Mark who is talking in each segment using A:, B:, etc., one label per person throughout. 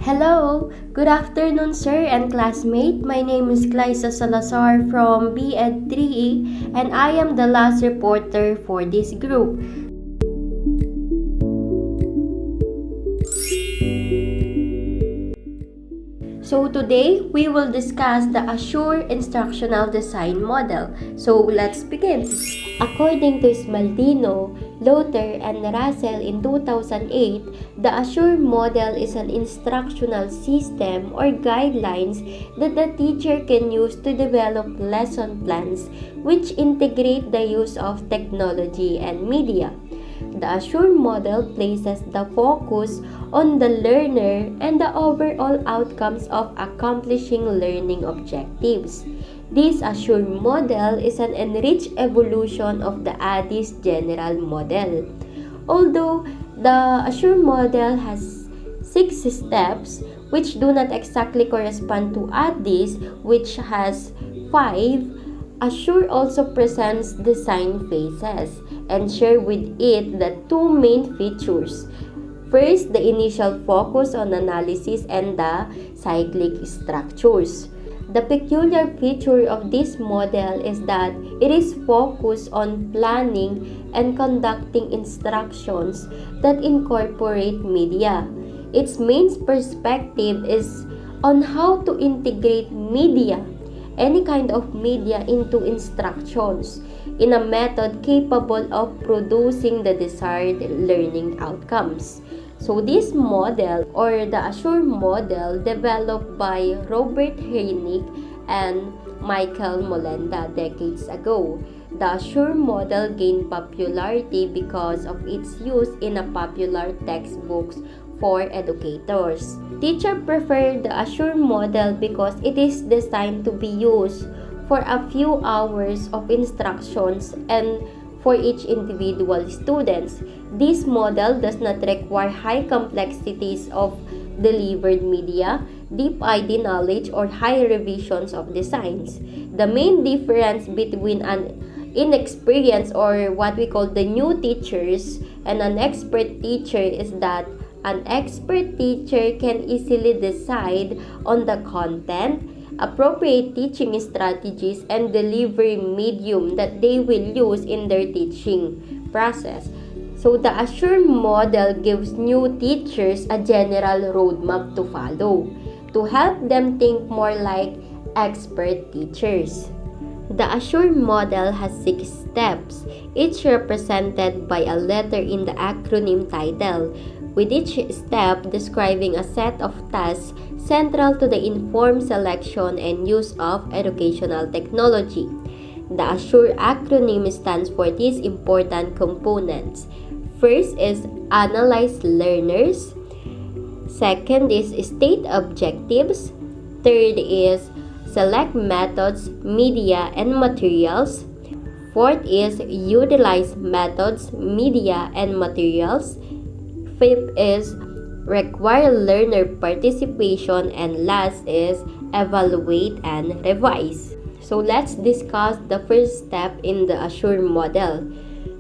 A: Hello, good afternoon sir and classmate. My name is Glyza Salazar from B.Ed 3E and I am the last reporter for this group. So today, we will discuss the Assure Instructional Design Model. So let's begin. According to Smaldino, Lothar, and Russell in 2008, the Assure model is an instructional system or guidelines that the teacher can use to develop lesson plans which integrate the use of technology and media. The Assure model places the focus on the learner and the overall outcomes of accomplishing learning objectives. This Assure model is an enriched evolution of the ADDIS general model. Although the Assure model has 6 steps which do not exactly correspond to ADDIS, which has 5, Assure also presents design phases and share with it the 2 main features. First, the initial focus on analysis and the cyclic structures. The peculiar feature of this model is that it is focused on planning and conducting instructions that incorporate media. Its main perspective is on how to integrate media, any kind of media, into instructions in a method capable of producing the desired learning outcomes. So this model, or the Assure model, developed by Robert Heinig and Michael Molenda decades ago. The Assure model gained popularity because of its use in a popular textbooks for educators. Teachers prefer the Assure model because it is designed to be used for a few hours of instructions and for each individual students. This model does not require high complexities of delivered media, deep ID knowledge, or high revisions of designs. The main difference between an inexperienced, or what we call the new teachers, and an expert teacher is that an expert teacher can easily decide on the content, appropriate teaching strategies, and delivery medium that they will use in their teaching process. So the Assure model gives new teachers a general roadmap to follow to help them think more like expert teachers. The Assure model has 6 steps, each represented by a letter in the acronym title, with each step describing a set of tasks central to the informed selection and use of educational technology. The Assure acronym stands for these important components. First is analyze learners. Second is state objectives. Third is select methods, media, and materials. Fourth is utilize methods, media, and materials. Fifth is require learner participation, and last is evaluate and revise. So let's discuss the first step in the Assure model.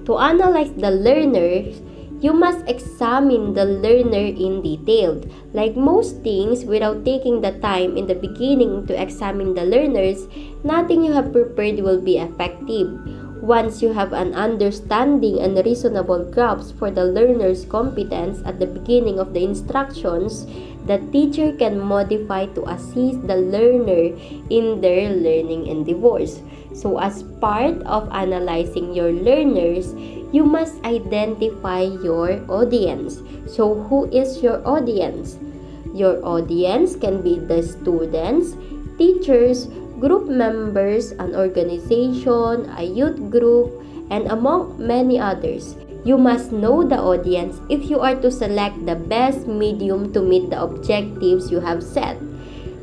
A: To analyze the learners, you must examine the learner in detail. Like most things, without taking the time in the beginning to examine the learners, nothing you have prepared will be effective. Once you have an understanding and reasonable grasp for the learner's competence at the beginning of the instructions, the teacher can modify to assist the learner in their learning endeavors. So as part of analyzing your learners, you must identify your audience. So who is your audience? Your audience can be the students, teachers, group members, an organization, a youth group, and among many others. You must know the audience if you are to select the best medium to meet the objectives you have set.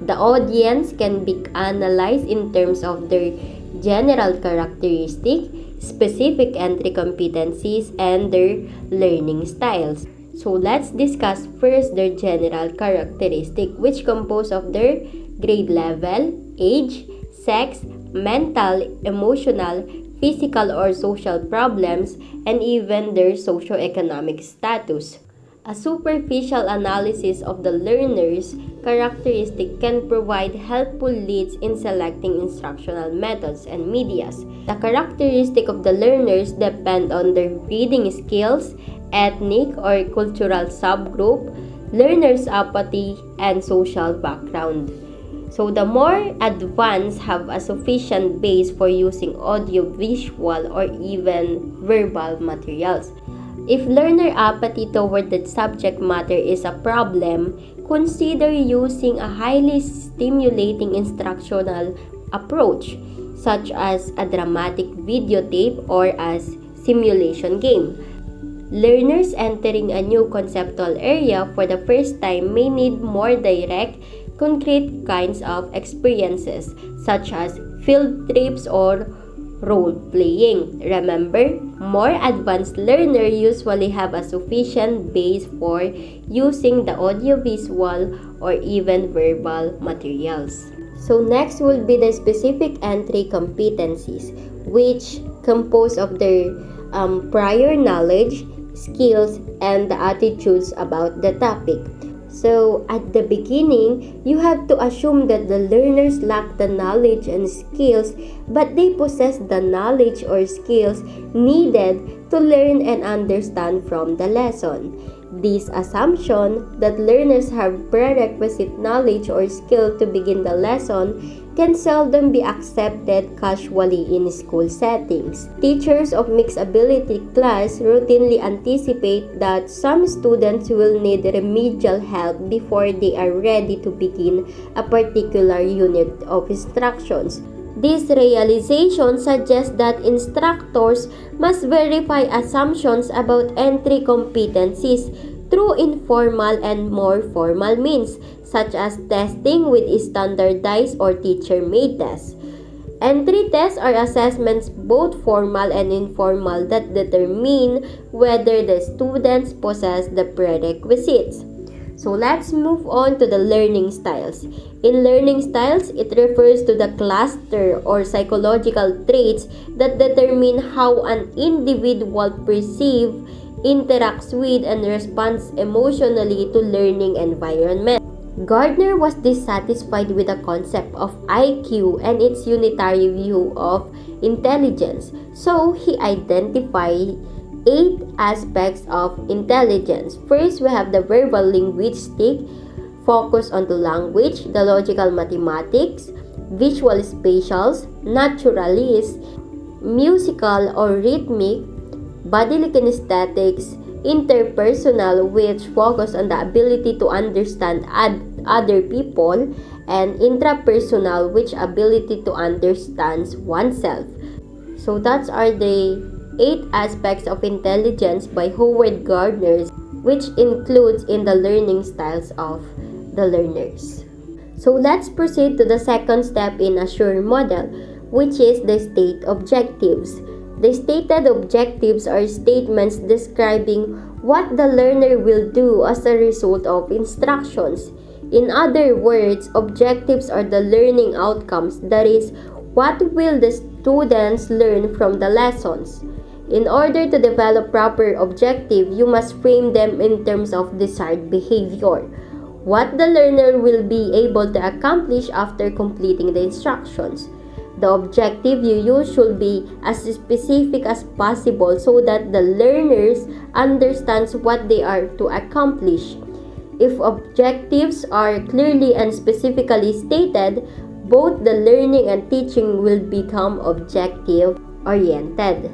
A: The audience can be analyzed in terms of their general characteristics, specific entry competencies, and their learning styles. So let's discuss first their general characteristic, which compose of their grade level, age, sex, mental, emotional, physical or social problems, and even their socioeconomic status. A superficial analysis of the learner's characteristic can provide helpful leads in selecting instructional methods and medias. The characteristics of the learners depend on their reading skills, ethnic or cultural subgroup, learner's apathy, and social background. So the more advanced have a sufficient base for using audio, visual, or even verbal materials. If learner apathy toward the subject matter is a problem, consider using a highly stimulating instructional approach, such as a dramatic videotape or a simulation game. Learners entering a new conceptual area for the first time may need more direct, concrete kinds of experiences, such as field trips or role-playing. Remember, more advanced learners usually have a sufficient base for using the audiovisual or even verbal materials. So next will be the specific entry competencies, which compose of their prior knowledge, skills, and the attitudes about the topic. So, at the beginning, you have to assume that the learners lack the knowledge and skills, but they possess the knowledge or skills needed to learn and understand from the lesson. This assumption that learners have prerequisite knowledge or skill to begin the lesson can seldom be accepted casually in school settings. Teachers of mixed ability class routinely anticipate that some students will need remedial help before they are ready to begin a particular unit of instructions. This realization suggests that instructors must verify assumptions about entry competencies through informal and more formal means, such as testing with standardized or teacher-made tests. Entry tests are assessments, both formal and informal, that determine whether the students possess the prerequisites. So let's move on to the learning styles. In learning styles, it refers to the cluster or psychological traits that determine how an individual perceives, interacts with, and responds emotionally to learning environment. Gardner was dissatisfied with the concept of IQ and its unitary view of intelligence, so he identified 8 aspects of intelligence. First, we have the verbal linguistic, focus on the language, the logical mathematics, visual spatials, naturalist, musical or rhythmic, bodily kinesthetics, interpersonal, which focus on the ability to understand other people, and intrapersonal, which ability to understand oneself. So that's are the 8 aspects of intelligence by Howard Gardner, which includes in the learning styles of the learners. So let's proceed to the second step in Assure model, which is the state objectives. The stated objectives are statements describing what the learner will do as a result of instructions. In other words, objectives are the learning outcomes, that is, what will the students learn from the lessons. In order to develop proper objective, you must frame them in terms of desired behavior. What the learner will be able to accomplish after completing the instructions. The objective you use should be as specific as possible so that the learners understands what they are to accomplish. If objectives are clearly and specifically stated, both the learning and teaching will become objective-oriented.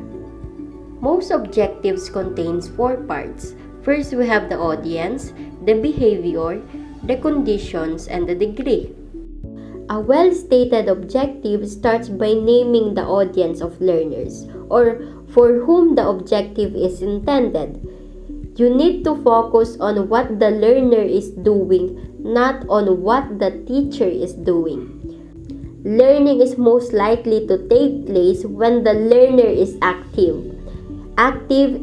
A: Most objectives contains 4 parts. First, we have the audience, the behavior, the conditions, and the degree. A well-stated objective starts by naming the audience of learners, or for whom the objective is intended. You need to focus on what the learner is doing, not on what the teacher is doing. Learning is most likely to take place when the learner is active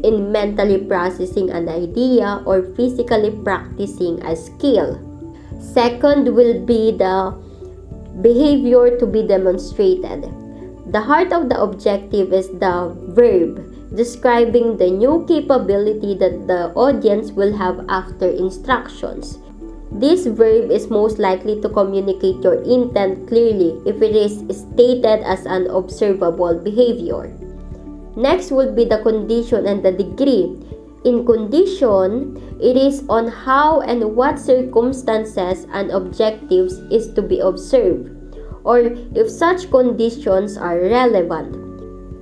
A: in mentally processing an idea or physically practicing a skill. Second will be the behavior to be demonstrated. The heart of the objective is the verb describing the new capability that the audience will have after instructions. This verb is most likely to communicate your intent clearly if it is stated as an observable behavior. Next would be the condition and the degree. In condition, it is on how and what circumstances and objectives is to be observed, or if such conditions are relevant.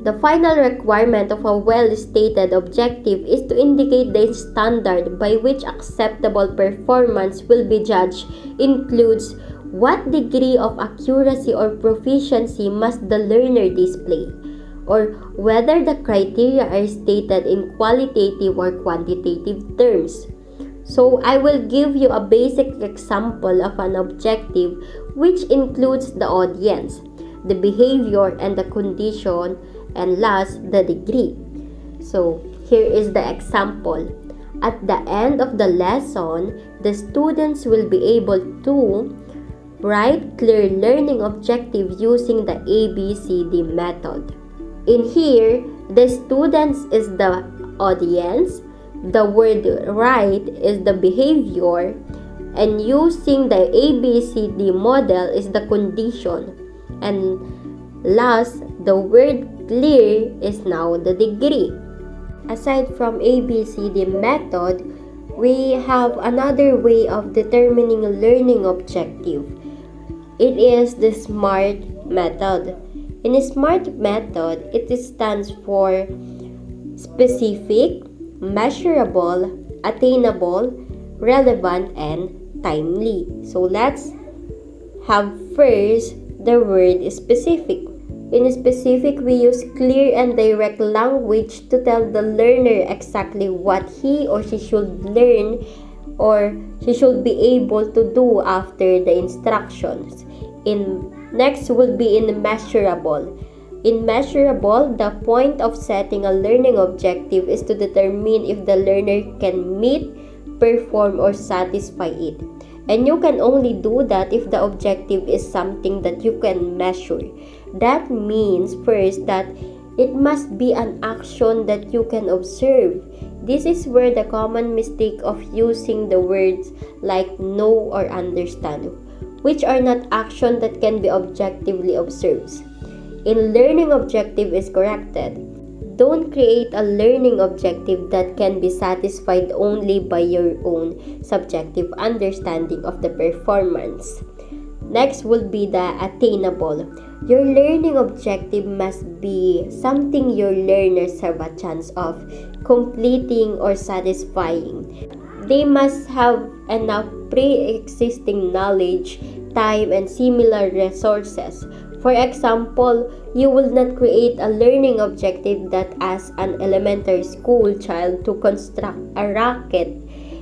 A: The final requirement of a well-stated objective is to indicate the standard by which acceptable performance will be judged includes what degree of accuracy or proficiency must the learner display, or whether the criteria are stated in qualitative or quantitative terms. So I will give you a basic example of an objective which includes the audience, the behavior and the condition, and last, the degree. So here is the example. At the end of the lesson, the students will be able to write clear learning objective using the ABCD method. In here, the students is the audience, the word write is the behavior, and using the ABCD model is the condition. And last, the word clear is now the degree. Aside from ABCD method, we have another way of determining a learning objective. It is the SMART method. In a SMART method, it stands for specific, measurable, attainable, relevant, and timely. So let's have first the word specific. In specific, we use clear and direct language to tell the learner exactly what he or she should learn or she should be able to do after the instructions. Next would be in measurable. In measurable, the point of setting a learning objective is to determine if the learner can meet, perform, or satisfy it. And you can only do that if the objective is something that you can measure. That means first that it must be an action that you can observe. This is where the common mistake of using the words like know or understand, which are not action that can be objectively observed. In learning objective is corrected. Don't create a learning objective that can be satisfied only by your own subjective understanding of the performance. Next will be the attainable. Your learning objective must be something your learners have a chance of completing or satisfying. They must have enough pre-existing knowledge, time, and similar resources. For example, you will not create a learning objective that asks an elementary school child to construct a rocket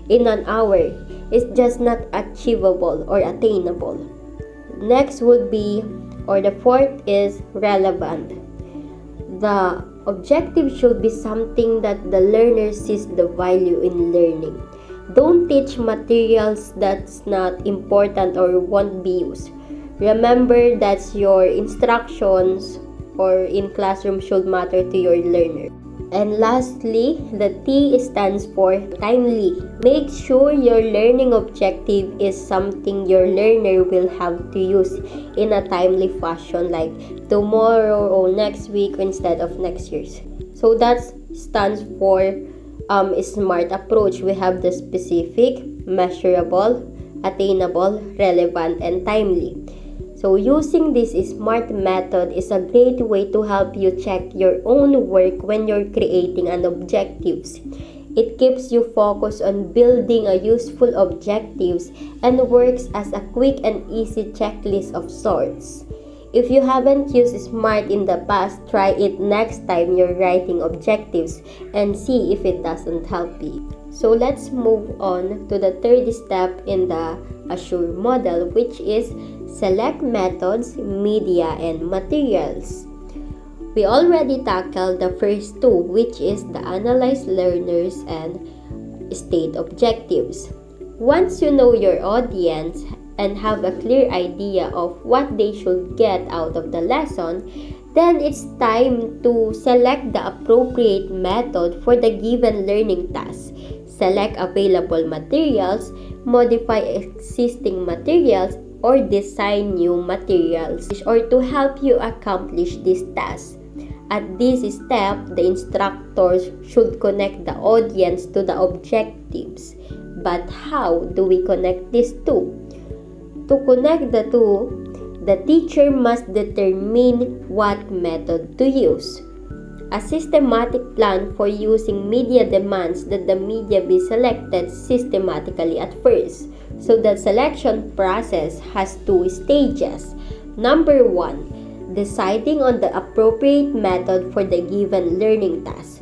A: in an hour. It's just not achievable or attainable. Next would be, or the fourth is relevant. The objective should be something that the learner sees the value in learning. Don't teach materials that's not important or won't be used. Remember that your instructions or in classroom should matter to your learner. And lastly, the T stands for timely. Make sure your learning objective is something your learner will have to use in a timely fashion, like tomorrow or next week instead of next year's. So that stands for SMART approach. We have the specific, measurable, attainable, relevant, and timely. So using this SMART method is a great way to help you check your own work when you're creating an objectives. It keeps you focused on building a useful objectives and works as a quick and easy checklist of sorts. If you haven't used SMART in the past, try it next time you're writing objectives and see if it doesn't help you. So let's move on to the third step in the Assure model, which is select methods, media, and materials. We already tackled the first two, which is the analyze learners and state objectives. Once you know your audience and have a clear idea of what they should get out of the lesson, Then it's time to select the appropriate method for the given learning task. Select available materials, modify existing materials, or design new materials or to help you accomplish this task. At this step, the instructors should connect the audience to the objectives. But how do we connect these two? To connect the two, the teacher must determine what method to use. A systematic plan for using media demands that the media be selected systematically at first. So the selection process has two stages. Number 1, deciding on the appropriate method for the given learning task.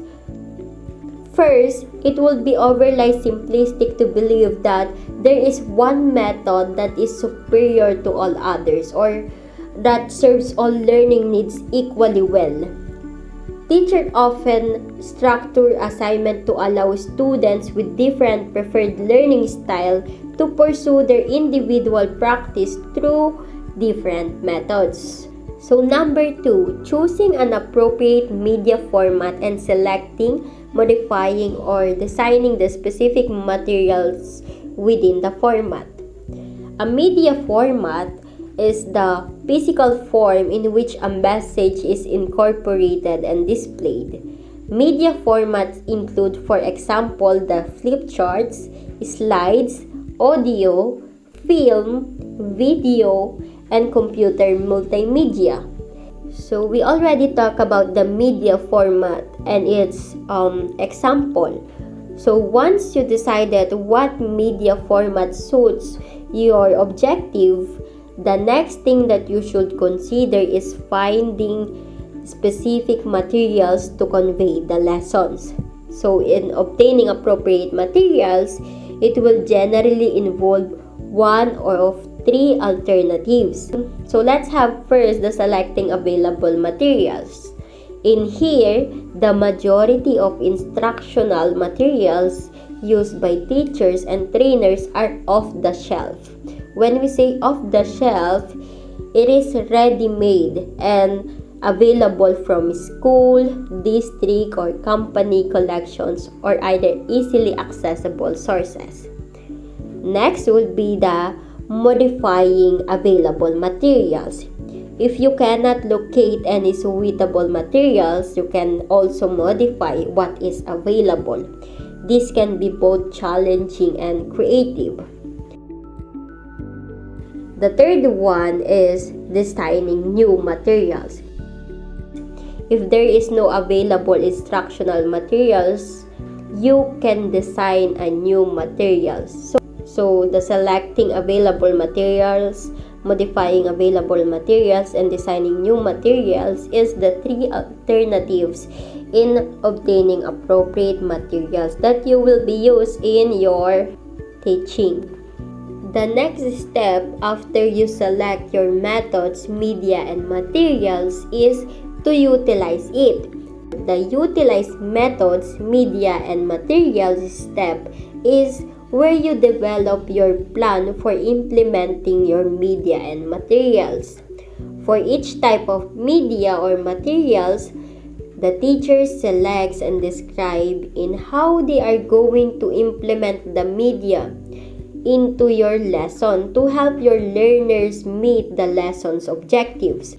A: First, it will be overly simplistic to believe that there is one method that is superior to all others or that serves all learning needs equally well. Teachers often structure assignment to allow students with different preferred learning style to pursue their individual practice through different methods. So number 2, choosing an appropriate media format and selecting, modifying, or designing the specific materials within the format. A media format is the physical form in which a message is incorporated and displayed. Media formats include, for example, the flip charts, slides, audio, film, video, and computer multimedia. So we already talked about the media format and its example. So once you decided what media format suits your objective, the next thing that you should consider is finding specific materials to convey the lessons. So in obtaining appropriate materials, it will generally involve one or of 3 alternatives. So let's have first the selecting available materials. In here, the majority of instructional materials used by teachers and trainers are off the shelf. When we say off the shelf, it is ready-made and available from school, district, or company collections or either easily accessible sources. Next would be the modifying available materials. If you cannot locate any suitable materials, you can also modify what is available. This can be both challenging and creative. The third one is designing new materials. If there is no available instructional materials, you can design a new materials. So the selecting available materials, modifying available materials, and designing new materials is the 3 alternatives in obtaining appropriate materials that you will be used in your teaching. The next step after you select your methods, media, and materials is to utilize it. The utilize methods, media, and materials step is where you develop your plan for implementing your media and materials. For each type of media or materials, the teacher selects and describes in how they are going to implement the media into your lesson to help your learners meet the lesson's objectives.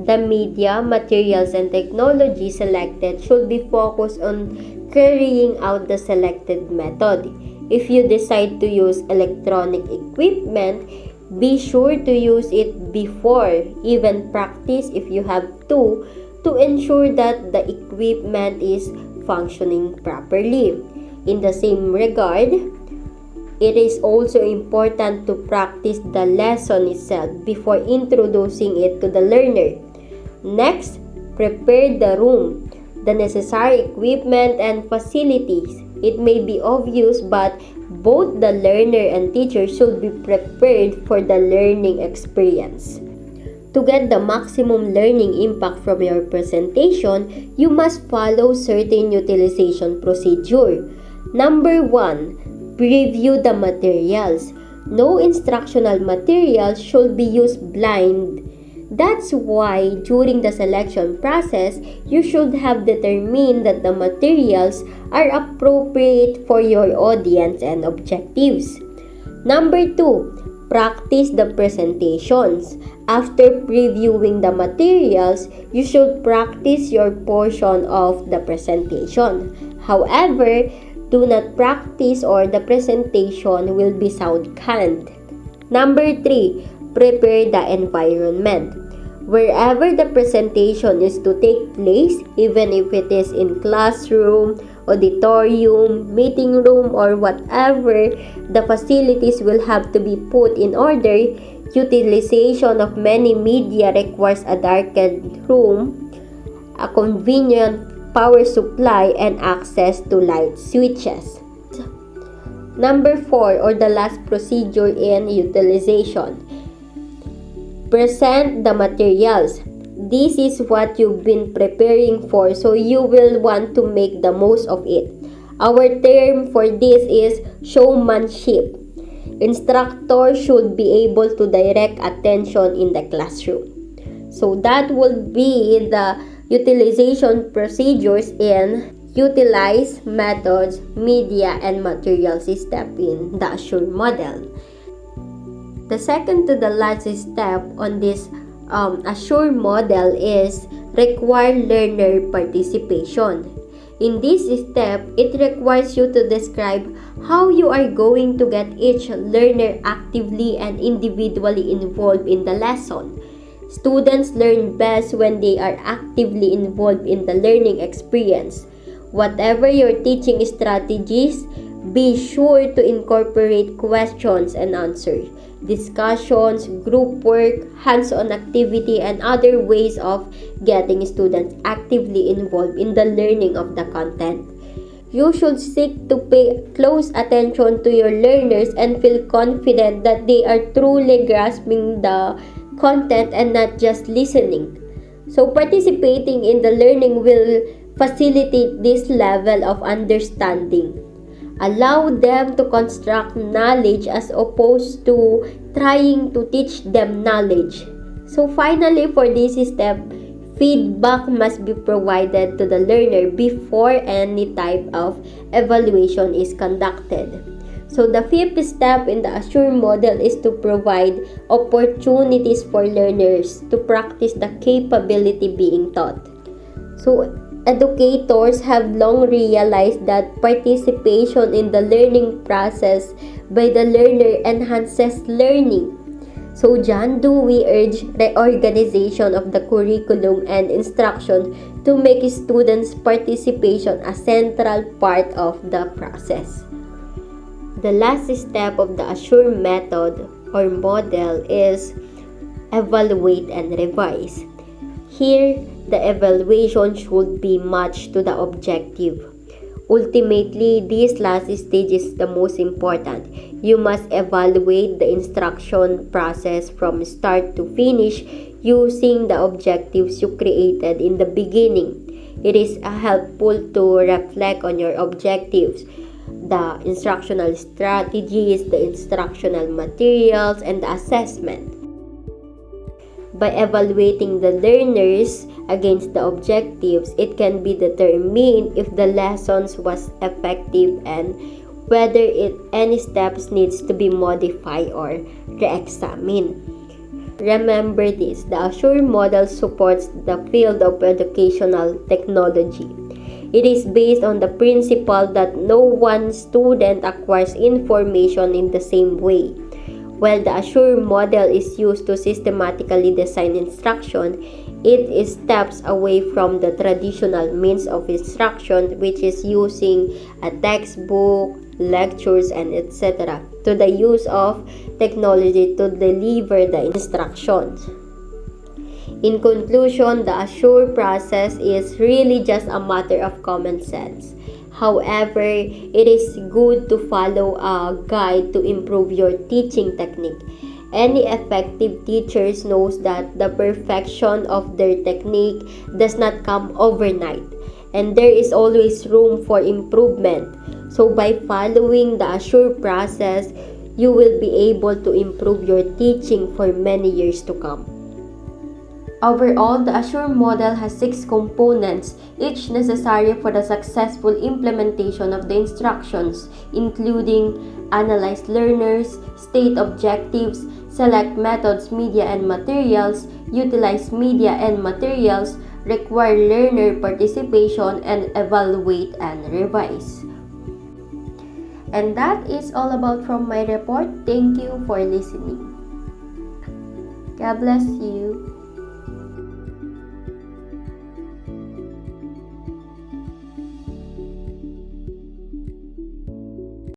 A: The media, materials, and technology selected should be focused on carrying out the selected method. If you decide to use electronic equipment, be sure to use it before, even practice if you have to ensure that the equipment is functioning properly. In the same regard, it is also important to practice the lesson itself before introducing it to the learner. Next, prepare the room, the necessary equipment and facilities. It may be obvious, but both the learner and teacher should be prepared for the learning experience. To get the maximum learning impact from your presentation, you must follow certain utilization procedure. Number 1, preview the materials. No instructional materials should be used blind. That's why during the selection process, you should have determined that the materials are appropriate for your audience and objectives. Number 2, practice the presentations. After previewing the materials, you should practice your portion of the presentation. However, do not practice or the presentation will be sound canned. Number 3, prepare the environment. Wherever the presentation is to take place, even if it is in classroom, auditorium, meeting room, or whatever, the facilities will have to be put in order. Utilization of many media requires a darkened room, a convenient power supply, and access to light switches. Number 4, or the last procedure in utilization. Present the materials. This is what you've been preparing for, so you will want to make the most of it. Our term for this is showmanship. Instructors should be able to direct attention in the classroom. So that will be the utilization procedures in utilize methods, media, and materials step in the Assure model. The second to the last step on this Assure model is require learner participation. In this step, it requires you to describe how you are going to get each learner actively and individually involved in the lesson. Students learn best when they are actively involved in the learning experience. Whatever your teaching strategies, be sure to incorporate questions and answers, discussions, group work, hands-on activity, and other ways of getting students actively involved in the learning of the content. You should seek to pay close attention to your learners and feel confident that they are truly grasping the content and not just listening. So participating in the learning will facilitate this level of understanding. Allow them to construct knowledge as opposed to trying to teach them knowledge. So finally, for this step, feedback must be provided to the learner before any type of evaluation is conducted. So the fifth step in the Assure model is to provide opportunities for learners to practice the capability being taught. So educators have long realized that participation in the learning process by the learner enhances learning. So dyan do we urge reorganization of the curriculum and instruction to make students' participation a central part of the process. The last step of the Assure method or model is evaluate and revise. Here, the evaluation should be matched to the objective. Ultimately, this last stage is the most important. You must evaluate the instruction process from start to finish using the objectives you created in the beginning. It is helpful to reflect on your objectives, the instructional strategies, the instructional materials, and the assessment. By evaluating the learners against the objectives, it can be determined if the lessons was effective and whether any steps needs to be modified or re-examined. Remember this, the Assure model supports the field of educational technology. It is based on the principle that no one student acquires information in the same way. While the Assure model is used to systematically design instruction, it is steps away from the traditional means of instruction, which is using a textbook, lectures, and etc., to the use of technology to deliver the instructions. In conclusion, the Assure process is really just a matter of common sense. However, it is good to follow a guide to improve your teaching technique. Any effective teachers knows that the perfection of their technique does not come overnight, and there is always room for improvement. So by following the Assure process, you will be able to improve your teaching for many years to come. Overall, the Assure model has 6 components, each necessary for the successful implementation of the instructions, including analyze learners, state objectives, select methods, media and materials, utilize media and materials, require learner participation, and evaluate and revise. And that is all about from my report. Thank you for listening. God bless you.